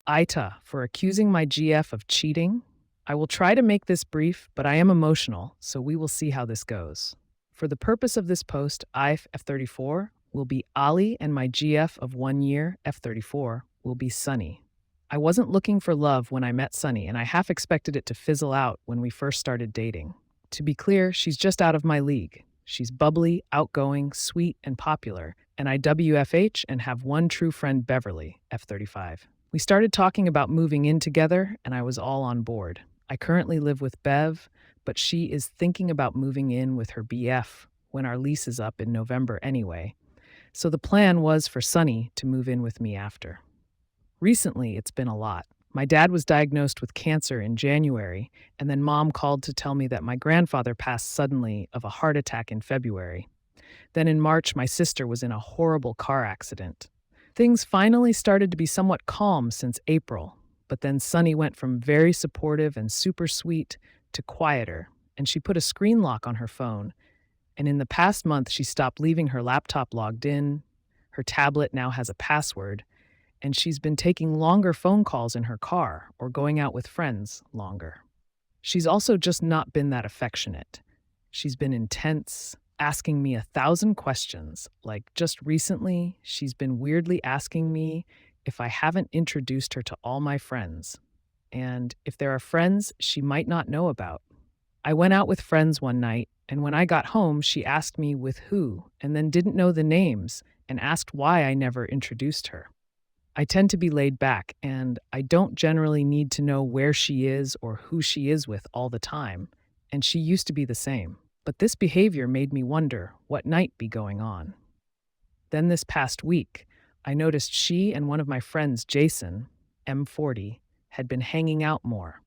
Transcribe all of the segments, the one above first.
ITAH for accusing my GF of cheating. I will try to make this brief, but I am emotional, so we will see how this goes. For the purpose of this post, I, F34, will be Ali, and my GF of 1 year, F34, will be Sunny. I wasn't looking for love when I met Sunny, and I half expected it to fizzle out when we first started dating. To be clear, she's just out of my league. She's bubbly, outgoing, sweet, and popular, and I WFH and have one true friend, Beverly, F35. We started talking about moving in together, and I was all on board. I currently live with Bev, but she is thinking about moving in with her BF when our lease is up in November anyway. So the plan was for Sunny to move in with me after. Recently, it's been a lot. My dad was diagnosed with cancer in January, and then Mom called to tell me that my grandfather passed suddenly of a heart attack in February. Then in March, my sister was in a horrible car accident. Things finally started to be somewhat calm since April, but then Sunny went from very supportive and super sweet to quieter, and she put a screen lock on her phone. And in the past month, she stopped leaving her laptop logged in, her tablet now has a password, and she's been taking longer phone calls in her car or going out with friends longer. She's also just not been that affectionate. She's been intense, asking me 1,000 questions. Like just recently, she's been weirdly asking me if I haven't introduced her to all my friends, and if there are friends she might not know about. I went out with friends one night, and when I got home, she asked me with who, and then didn't know the names and asked why I never introduced her. I tend to be laid back, and I don't generally need to know where she is or who she is with all the time, and she used to be the same. But this behavior made me wonder what might be going on. Then this past week, I noticed she and one of my friends, Jason, M40, had been hanging out more.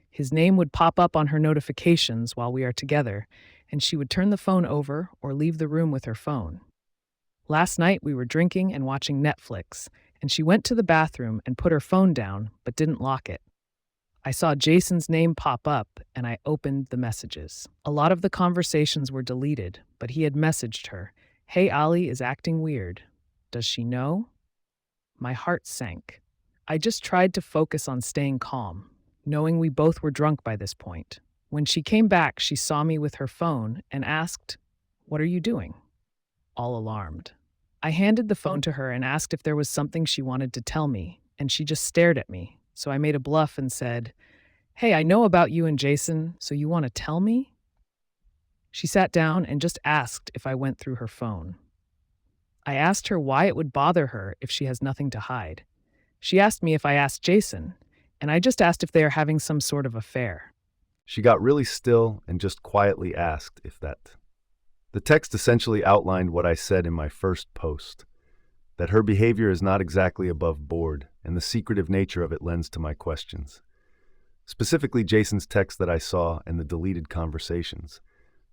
His name would pop up on her notifications while we are together, and she would turn the phone over or leave the room with her phone. Last night we were drinking and watching Netflix, and she went to the bathroom and put her phone down but didn't lock it. I saw Jason's name pop up, and I opened the messages. A lot of the conversations were deleted, but he had messaged her, "Hey, Ali is acting weird. Does she know?" My heart sank. I just tried to focus on staying calm, knowing we both were drunk by this point. When she came back, she saw me with her phone and asked, "What are you doing?" All alarmed. I handed the phone to her and asked if there was something she wanted to tell me, and she just stared at me. So I made a bluff and said, "Hey, I know about you and Jason, so you want to tell me?" She sat down and just asked if I went through her phone. I asked her why it would bother her if she has nothing to hide. She asked me if I asked Jason, and I just asked if they are having some sort of affair. She got really still and just quietly asked if that. The text essentially outlined what I said in my first post, that her behavior is not exactly above board, and the secretive nature of it lends to my questions. Specifically, Jason's text that I saw and the deleted conversations.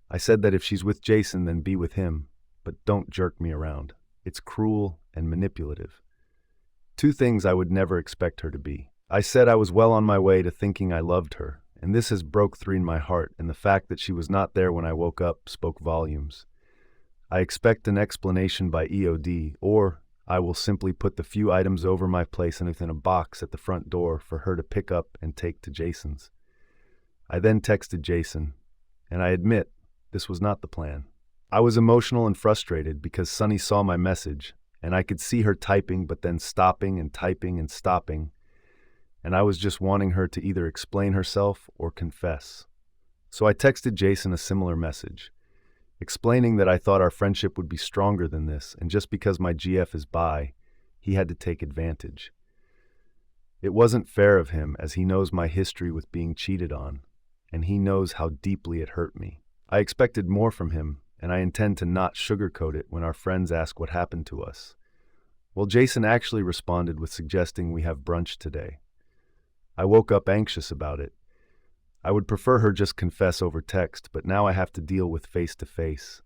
I said that if she's with Jason, then be with him, but don't jerk me around. It's cruel and manipulative. Two things I would never expect her to be. I said I was well on my way to thinking I loved her, and this has broke through in my heart, and the fact that she was not there when I woke up spoke volumes. I expect an explanation by EOD, or I will simply put the few items over my place and within a box at the front door for her to pick up and take to Jason's. I then texted Jason, and I admit this was not the plan. I was emotional and frustrated because Sunny saw my message, and I could see her typing but then stopping and typing and stopping, and I was just wanting her to either explain herself or confess. So I texted Jason a similar message, explaining that I thought our friendship would be stronger than this, and just because my GF is bi, he had to take advantage. It wasn't fair of him, as he knows my history with being cheated on, and he knows how deeply it hurt me. I expected more from him, and I intend to not sugarcoat it when our friends ask what happened to us. Well, Jason actually responded with suggesting we have brunch today. I woke up anxious about it. I would prefer her just confess over text, but now I have to deal with face-to-face.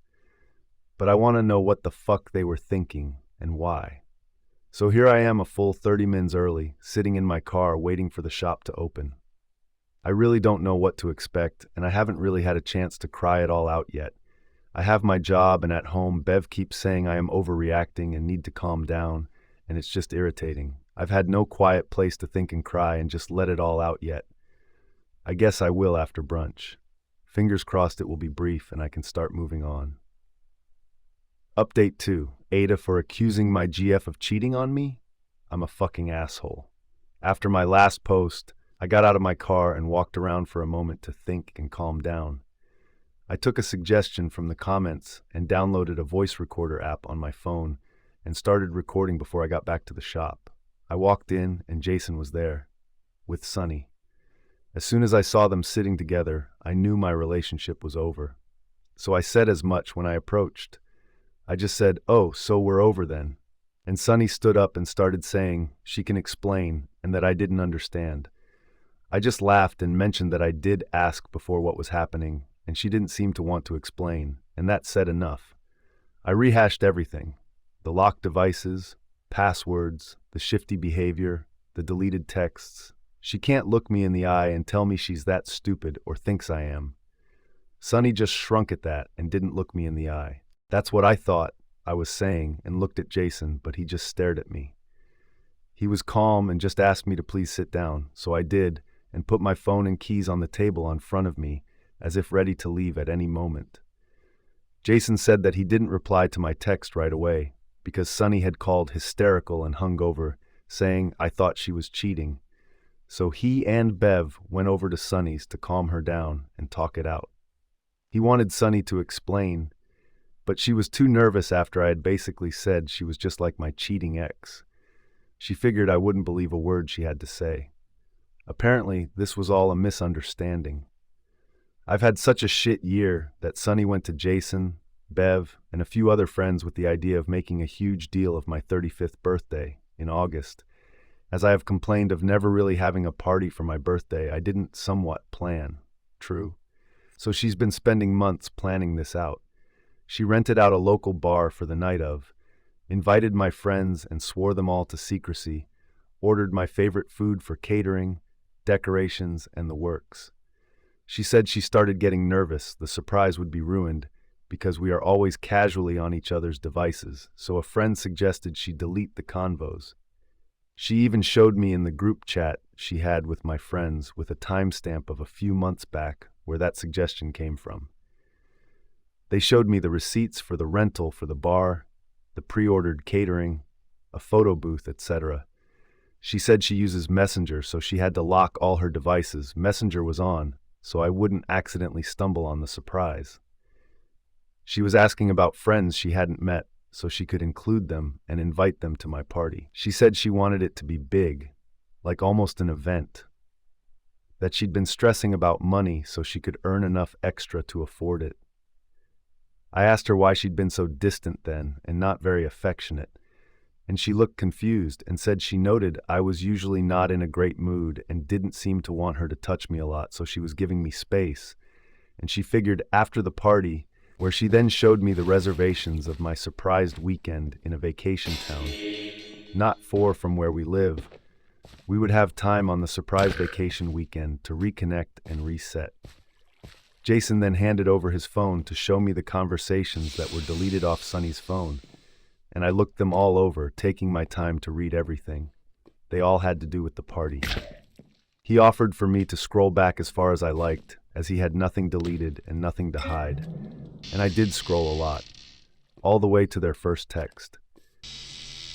But I want to know what the fuck they were thinking and why. So here I am a full 30 minutes early, sitting in my car waiting for the shop to open. I really don't know what to expect, and I haven't really had a chance to cry it all out yet. I have my job, and at home, Bev keeps saying I am overreacting and need to calm down, and it's just irritating. I've had no quiet place to think and cry and just let it all out yet. I guess I will after brunch. Fingers crossed it will be brief and I can start moving on. Update 2. AITAH for accusing my GF of cheating on me? I'm a fucking asshole. After my last post, I got out of my car and walked around for a moment to think and calm down. I took a suggestion from the comments and downloaded a voice recorder app on my phone and started recording before I got back to the shop. I walked in and Jason was there, with Sunny. As soon as I saw them sitting together, I knew my relationship was over. So I said as much when I approached. I just said, "Oh, so we're over then." And Sunny stood up and started saying she can explain and that I didn't understand. I just laughed and mentioned that I did ask before what was happening, and she didn't seem to want to explain, and that said enough. I rehashed everything: the locked devices, passwords, the shifty behavior, the deleted texts. She can't look me in the eye and tell me she's that stupid or thinks I am. Sunny just shrunk at that and didn't look me in the eye. That's what I thought I was saying and looked at Jason, but he just stared at me. He was calm and just asked me to please sit down, so I did and put my phone and keys on the table in front of me as if ready to leave at any moment. Jason said that he didn't reply to my text right away because Sunny had called hysterical and hungover, saying I thought she was cheating. So he and Bev went over to Sunny's to calm her down and talk it out. He wanted Sunny to explain, but she was too nervous after I had basically said she was just like my cheating ex. She figured I wouldn't believe a word she had to say. Apparently, this was all a misunderstanding. I've had such a shit year that Sunny went to Jason, Bev, and a few other friends with the idea of making a huge deal of my 35th birthday in August. As I have complained of never really having a party for my birthday, I didn't somewhat plan. True. So she's been spending months planning this out. She rented out a local bar for the night of, invited my friends and swore them all to secrecy, ordered my favorite food for catering, decorations, and the works. She said she started getting nervous the surprise would be ruined because we are always casually on each other's devices, so a friend suggested she delete the convos. She even showed me in the group chat she had with my friends with a timestamp of a few months back where that suggestion came from. They showed me the receipts for the rental for the bar, the pre-ordered catering, a photo booth, etc. She said she uses Messenger, so she had to lock all her devices. Messenger was on, so I wouldn't accidentally stumble on the surprise. She was asking about friends she hadn't met, so she could include them and invite them to my party. She said she wanted it to be big, like almost an event. That she'd been stressing about money so she could earn enough extra to afford it. I asked her why she'd been so distant then and not very affectionate, and she looked confused and said she noted I was usually not in a great mood and didn't seem to want her to touch me a lot, so she was giving me space, and she figured after the party, where she then showed me the reservations of my surprised weekend in a vacation town, not far from where we live, we would have time on the surprise vacation weekend to reconnect and reset. Jason then handed over his phone to show me the conversations that were deleted off Sunny's phone, and I looked them all over, taking my time to read everything. They all had to do with the party. He offered for me to scroll back as far as I liked, as he had nothing deleted and nothing to hide. And I did scroll a lot, all the way to their first text.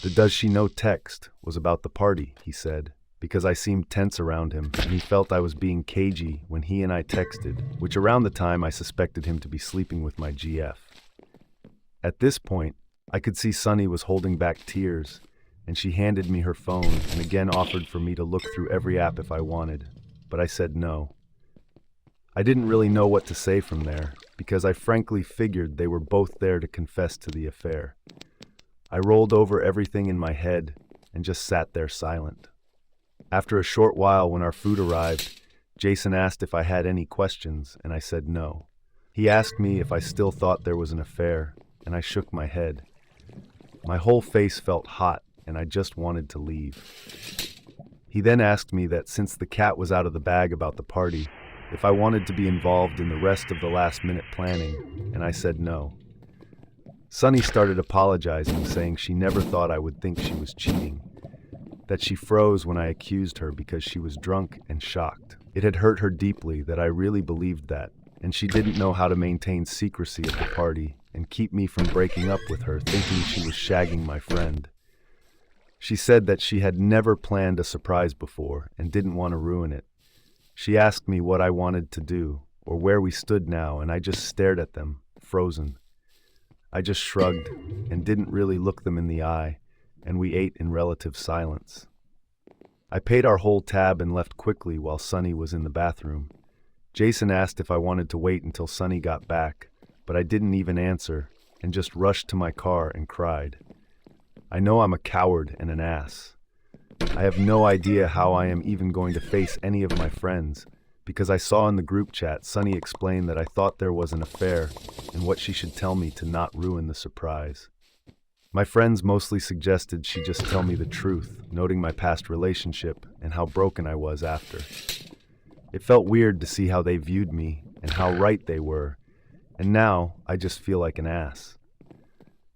The "does she know" text was about the party, he said, because I seemed tense around him, and he felt I was being cagey when he and I texted, which around the time I suspected him to be sleeping with my GF. At this point, I could see Sunny was holding back tears, and she handed me her phone and again offered for me to look through every app if I wanted, but I said no. I didn't really know what to say from there, because I frankly figured they were both there to confess to the affair. I rolled over everything in my head and just sat there silent. After a short while, when our food arrived, Jason asked if I had any questions, and I said no. He asked me if I still thought there was an affair, and I shook my head. My whole face felt hot, and I just wanted to leave. He then asked me that since the cat was out of the bag about the party, if I wanted to be involved in the rest of the last-minute planning, and I said no. Sunny started apologizing, saying she never thought I would think she was cheating. that she froze when I accused her because she was drunk and shocked. It had hurt her deeply that I really believed that, and she didn't know how to maintain secrecy at the party and keep me from breaking up with her, thinking she was shagging my friend. She said that she had never planned a surprise before and didn't want to ruin it. She asked me what I wanted to do, or where we stood now, and I just stared at them, frozen. I just shrugged and didn't really look them in the eye, and we ate in relative silence. I paid our whole tab and left quickly while Sunny was in the bathroom. Jason asked if I wanted to wait until Sunny got back, but I didn't even answer and just rushed to my car and cried. I know I'm a coward and an ass. I have no idea how I am even going to face any of my friends, because I saw in the group chat Sunny explain that I thought there was an affair and what she should tell me to not ruin the surprise. My friends mostly suggested she just tell me the truth, noting my past relationship and how broken I was after. It felt weird to see how they viewed me and how right they were, and now I just feel like an ass.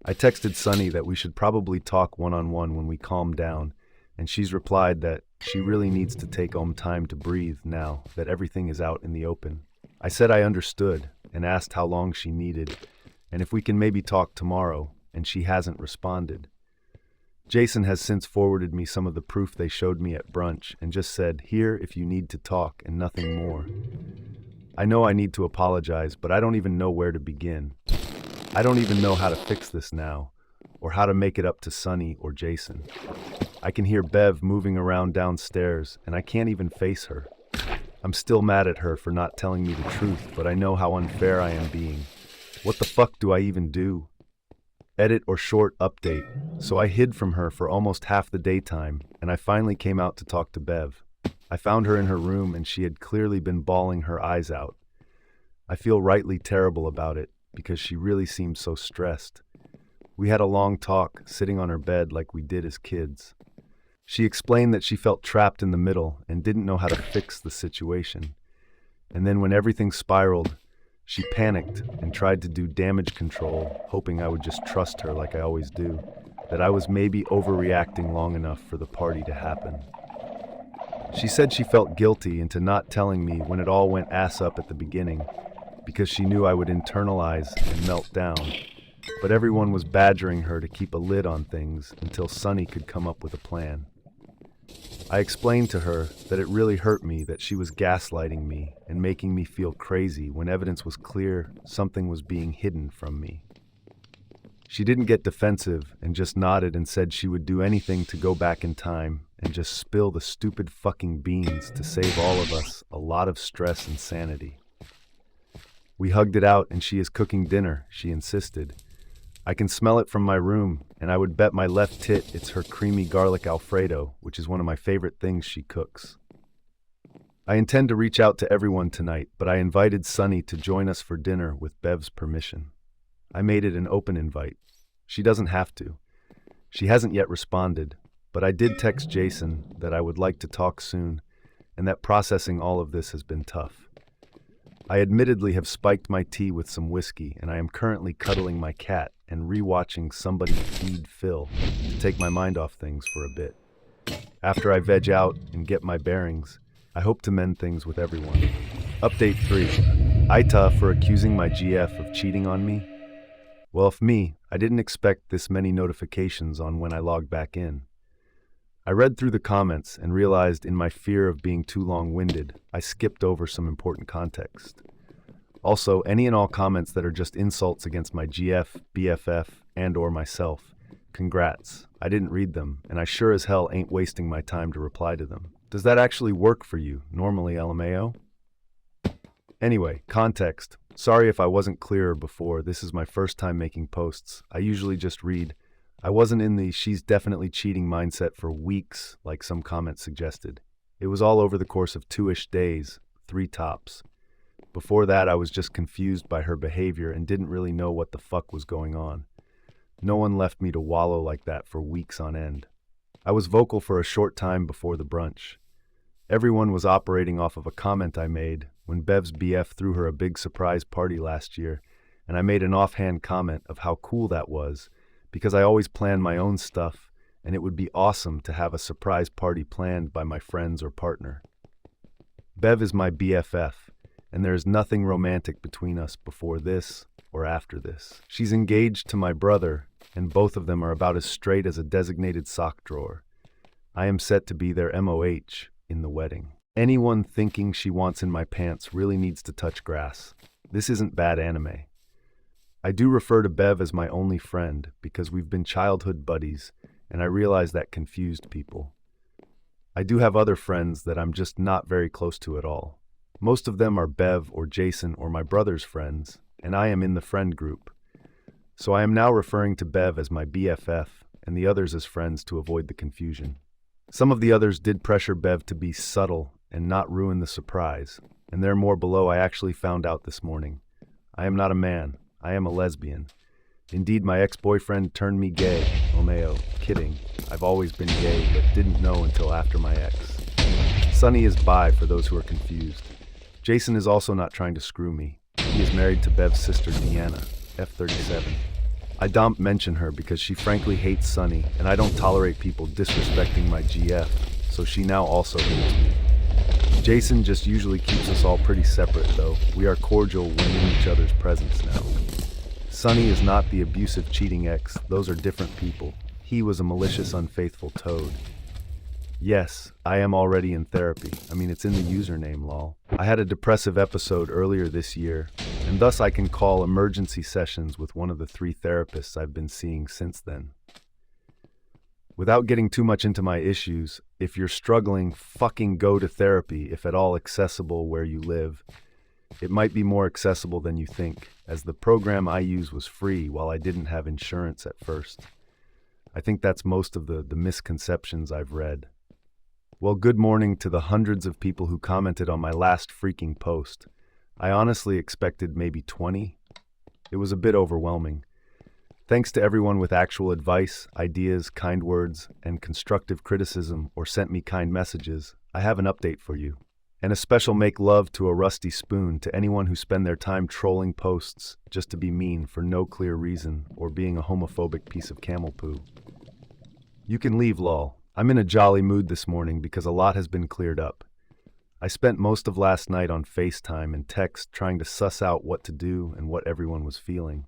I texted Sunny that we should probably talk one-on-one when we calm down, and she's replied that she really needs to take time to breathe now that everything is out in the open. I said I understood and asked how long she needed, and if we can maybe talk tomorrow, and she hasn't responded. Jason has since forwarded me some of the proof they showed me at brunch and just said, "Here if you need to talk and nothing more." I know I need to apologize, but I don't even know where to begin. I don't even know how to fix this now, or how to make it up to Sunny or Jason. I can hear Bev moving around downstairs, and I can't even face her. I'm still mad at her for not telling me the truth, but I know how unfair I am being. What the fuck do I even do? Edit or short update. So I hid from her for almost half the daytime, and I finally came out to talk to Bev. I found her in her room, and she had clearly been bawling her eyes out. I feel rightly terrible about it, because she really seemed so stressed. We had a long talk, sitting on her bed like we did as kids. She explained that she felt trapped in the middle and didn't know how to fix the situation. And then when everything spiraled, she panicked and tried to do damage control, hoping I would just trust her like I always do, that I was maybe overreacting long enough for the party to happen. She said she felt guilty into not telling me when it all went ass up at the beginning, because she knew I would internalize and melt down, but everyone was badgering her to keep a lid on things until Sunny could come up with a plan. I explained to her that it really hurt me that she was gaslighting me and making me feel crazy when evidence was clear something was being hidden from me. She didn't get defensive and just nodded and said she would do anything to go back in time and just spill the stupid fucking beans to save all of us a lot of stress and sanity. We hugged it out and she is cooking dinner, she insisted. I can smell it from my room, and I would bet my left tit it's her creamy garlic Alfredo, which is one of my favorite things she cooks. I intend to reach out to everyone tonight, but I invited Sunny to join us for dinner with Bev's permission. I made it an open invite. She doesn't have to. She hasn't yet responded, but I did text Jason that I would like to talk soon, and that processing all of this has been tough. I admittedly have spiked my tea with some whiskey, and I am currently cuddling my cat and rewatching Somebody Feed Phil to take my mind off things for a bit. After I veg out and get my bearings, I hope to mend things with everyone. Update 3. AITAH for accusing my GF of cheating on me? Well, if me, I didn't expect this many notifications on when I logged back in. I read through the comments and realized in my fear of being too long-winded, I skipped over some important context. Also, any and all comments that are just insults against my GF, BFF, and or myself, congrats. I didn't read them, and I sure as hell ain't wasting my time to reply to them. Does that actually work for you, normally LMAO? Anyway, context. Sorry if I wasn't clearer before, this is my first time making posts. I usually just read. I wasn't in the she's definitely cheating mindset for weeks, like some comments suggested. It was all over the course of 2-ish days, 3 tops. Before that, I was just confused by her behavior and didn't really know what the fuck was going on. No one left me to wallow like that for weeks on end. I was vocal for a short time before the brunch. Everyone was operating off of a comment I made when Bev's BF threw her a big surprise party last year, and I made an offhand comment of how cool that was, because I always plan my own stuff and it would be awesome to have a surprise party planned by my friends or partner. Bev is my BFF, and there is nothing romantic between us before this or after this. She's engaged to my brother, and both of them are about as straight as a designated sock drawer. I am set to be their MOH in the wedding. Anyone thinking she wants in my pants really needs to touch grass. This isn't bad anime. I do refer to Bev as my only friend because we've been childhood buddies, and I realize that confused people. I do have other friends that I'm just not very close to at all. Most of them are Bev or Jason or my brother's friends, and I am in the friend group. So I am now referring to Bev as my BFF and the others as friends to avoid the confusion. Some of the others did pressure Bev to be subtle and not ruin the surprise, and there more below I actually found out this morning. I am not a man, I am a lesbian. Indeed, my ex-boyfriend turned me gay. Omeo, kidding. I've always been gay, but didn't know until after my ex. Sunny is bi for those who are confused. Jason is also not trying to screw me. He is married to Bev's sister Deanna, F37. I don't mention her because she frankly hates Sunny, and I don't tolerate people disrespecting my GF, so she now also hates me. Jason just usually keeps us all pretty separate, though. We are cordial when in each other's presence now. Sunny is not the abusive, cheating ex. Those are different people. He was a malicious, unfaithful toad. Yes, I am already in therapy. I mean, it's in the username, lol. I had a depressive episode earlier this year, and thus I can call emergency sessions with one of the 3 therapists I've been seeing since then. Without getting too much into my issues, if you're struggling, fucking go to therapy if at all accessible where you live. It might be more accessible than you think, as the program I use was free while I didn't have insurance at first. I think that's most of the misconceptions I've read. Well, good morning to the hundreds of people who commented on my last freaking post. I honestly expected maybe 20. It was a bit overwhelming. Thanks to everyone with actual advice, ideas, kind words, and constructive criticism or sent me kind messages. I have an update for you. And a special make love to a rusty spoon to anyone who spend their time trolling posts just to be mean for no clear reason or being a homophobic piece of camel poo. You can leave, lol. I'm in a jolly mood this morning because a lot has been cleared up. I spent most of last night on FaceTime and text trying to suss out what to do and what everyone was feeling.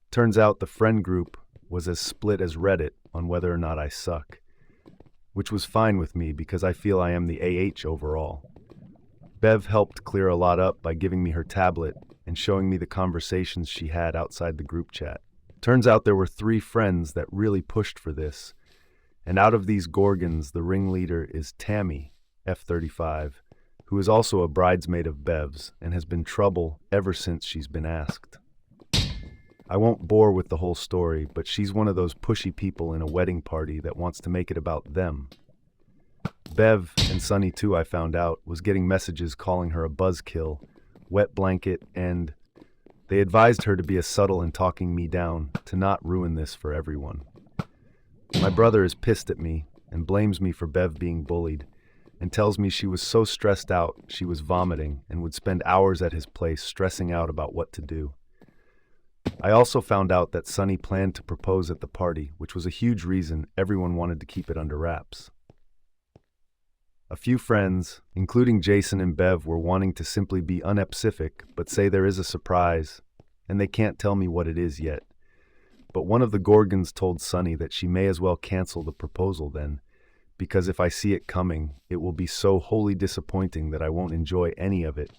Turns out the friend group was as split as Reddit on whether or not I suck, which was fine with me because I feel I am the AH overall. Bev helped clear a lot up by giving me her tablet and showing me the conversations she had outside the group chat. Turns out there were 3 friends that really pushed for this, and out of these Gorgons, the ringleader is Tammy, F35, who is also a bridesmaid of Bev's and has been trouble ever since she's been asked. I won't bore with the whole story, but she's one of those pushy people in a wedding party that wants to make it about them. Bev, and Sunny too, I found out, was getting messages calling her a buzzkill, wet blanket, and they advised her to be as subtle in talking me down, to not ruin this for everyone. My brother is pissed at me and blames me for Bev being bullied and tells me she was so stressed out she was vomiting and would spend hours at his place stressing out about what to do. I also found out that Sunny planned to propose at the party, which was a huge reason everyone wanted to keep it under wraps. A few friends, including Jason and Bev, were wanting to simply be unspecific but say there is a surprise, and they can't tell me what it is yet. But one of the Gorgons told Sunny that she may as well cancel the proposal then, because if I see it coming, it will be so wholly disappointing that I won't enjoy any of it,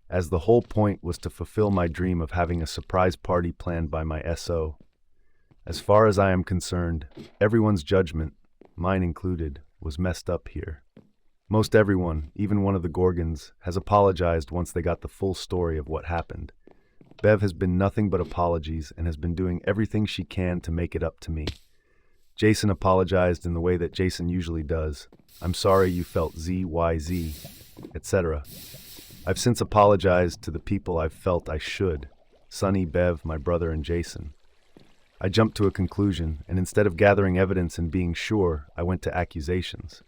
as the whole point was to fulfill my dream of having a surprise party planned by my SO. As far as I am concerned, everyone's judgment, mine included, was messed up here. Most everyone, even one of the Gorgons, has apologized once they got the full story of what happened. Bev has been nothing but apologies and has been doing everything she can to make it up to me. Jason apologized in the way that Jason usually does. I'm sorry you felt ZYZ, etc. I've since apologized to the people I've felt I should. Sunny, Bev, my brother, and Jason. I jumped to a conclusion, and instead of gathering evidence and being sure, I went to accusations.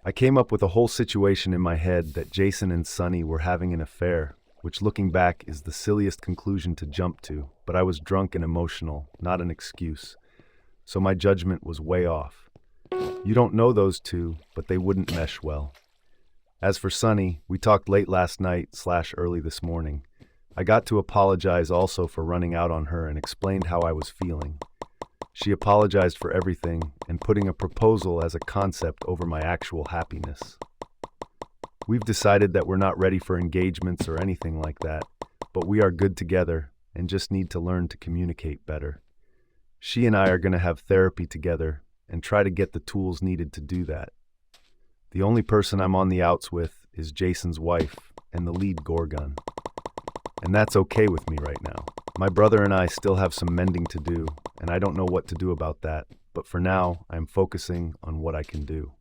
I came up with a whole situation in my head that Jason and Sunny were having an affair, which looking back is the silliest conclusion to jump to, but I was drunk and emotional, not an excuse. so my judgment was way off. You don't know those two, but they wouldn't mesh well. As for Sunny, we talked late last night/early this morning. I got to apologize also for running out on her and explained how I was feeling. She apologized for everything and putting a proposal as a concept over my actual happiness. We've decided that we're not ready for engagements or anything like that, but we are good together and just need to learn to communicate better. She and I are going to have therapy together and try to get the tools needed to do that. The only person I'm on the outs with is Jason's wife and the lead Gorgon. And that's okay with me right now. My brother and I still have some mending to do, and I don't know what to do about that, but for now, I'm focusing on what I can do.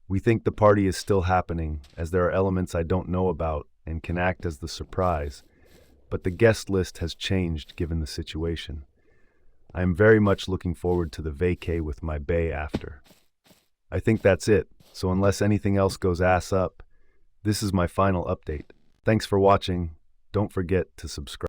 We think the party is still happening, as there are elements I don't know about and can act as the surprise, but the guest list has changed given the situation. I am very much looking forward to the vacay with my bae after. I think that's it, so unless anything else goes ass up, this is my final update. Thanks for watching. Don't forget to subscribe.